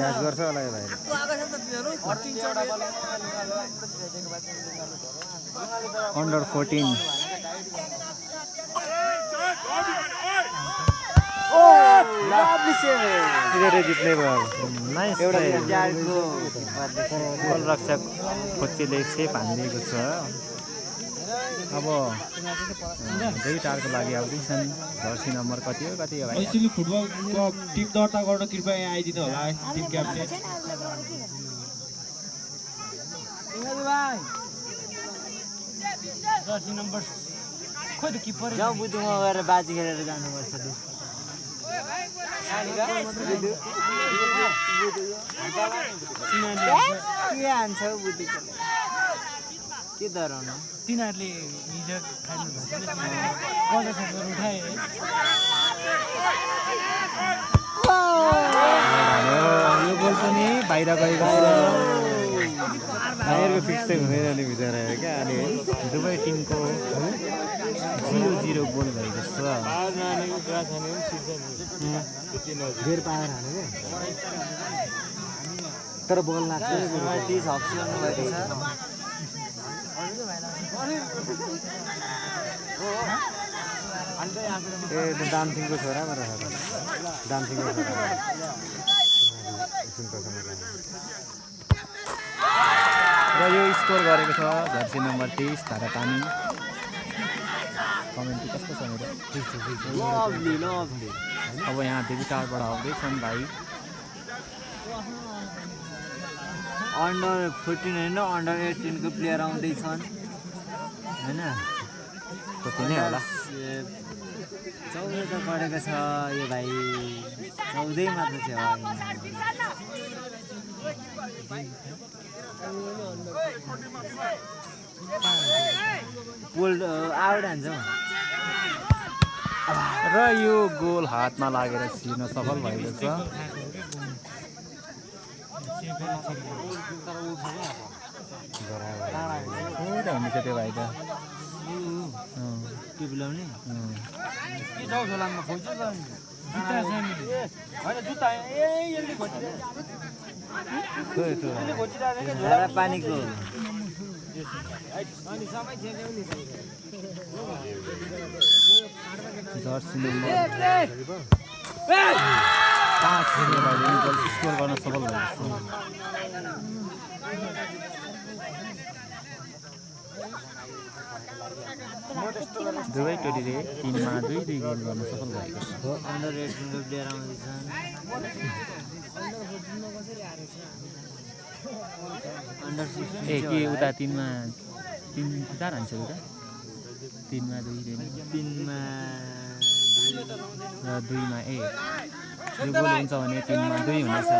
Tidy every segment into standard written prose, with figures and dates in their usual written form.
Catch गर्छ होला यो भाइ अन्डर 14 जित्ने भयो नाइस गोलरक्षक खोचीले सेप हानिदिएको छ अब दुई टारको लागि आउँदैछन् जर्सी नम्बर कति हो भाइ यसरी फुटबलको टिम दर्ता गर्न कृपया यहाँ आइदिनु होला टिम क्याप्टेन जर्सी नम्बर खोइ त किपर जाऊ बुद्धुमा गएर बाजी खेलेर जानुपर्छ लु के हान्छ बुद्धु के डराउनु तिनीहरूले हिजो खानु उठाए यो गोल पनि बाहिर गएको बाहिरको फिक्स चाहिँ हुँदैन नि बिचरा क्या अनि दुवै टिमको 0-0 गोल भएको छ धेर पाएर हाने तर बल लाग्छ 30 हप्सी गर्नुभएको छ ए दामसिङको छोरा मेरो दामसिङको छोरा र यो स्कोर गरेको छ जर्सी नम्बर 23 धारापानी कमेन्ट कस्तो छ मेरो अब यहाँ देवी टारबाट आउँदैछन् भाइ अन्डर 14 होइन अन्डर 18 को प्लेयर आउँदैछन् होइन कति नै होला 14 त पढेको छ यो भाइ 14 मात्र छ पोल आउट हान्छौँ र यो गोल हातमा लागेर छिर्न सफल भएको छ हुन्छ त्यो भाइ त टिप्लाउने पानीको जर्सी नम्बर 5 गोल स्कोर गर्न सफल भएको छ दुवै टोलीले टिममा 2-2 गोल गर्न सफल भएको छ अन्डर 18 को प्लेयर आउँदैछन् अन्डर 16 ए के उता 3 मा 4 हान्छ उता 3 मा 2 3 मा 2 र 2 मा 1 यो गोल हुन्छ भने 3 मा 2 हुनेछ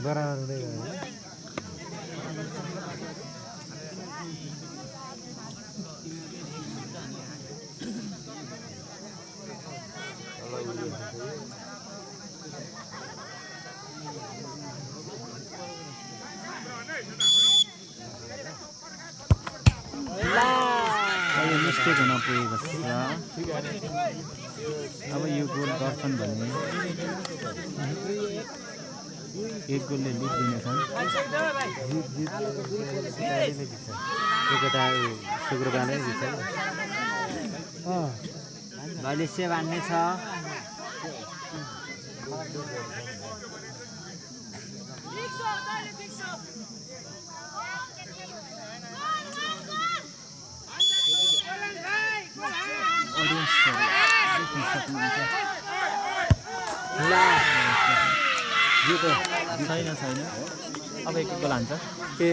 बराबर हुँदै गयो मिस्टेक हुन पुगेको छ अब यो गोल गर्छन् भने एक गोलले लिड दिनेछन् एकवटा शुक्रबारै जित्छ भाइले सेभ हान्ने छ छैन अब एक गोल हान्छ ए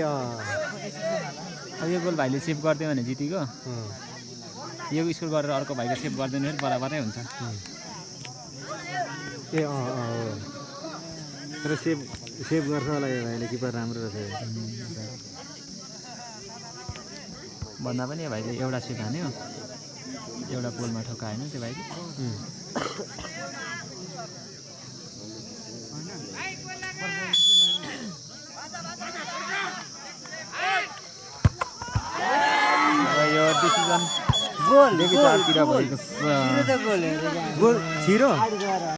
अब यो गोल भाइले सेभ गरिदियो भने जितेको यो स्कोर गरेर अर्को भाइले सेभ गरिदिनु भने बराबरै हुन्छ ए तर सेभ गर्छ होला यो भाइले किपर राम्रो रहेछ भन्दा पनि यो भाइले एउटा सेभ हान्यो एउटा गोलमा ठोकाएन त्यो भाइले डिसिजन गोल देखि गोल, चारतिर गोल। भएको छ छिरो त गोल हेरेको। गोल छिरो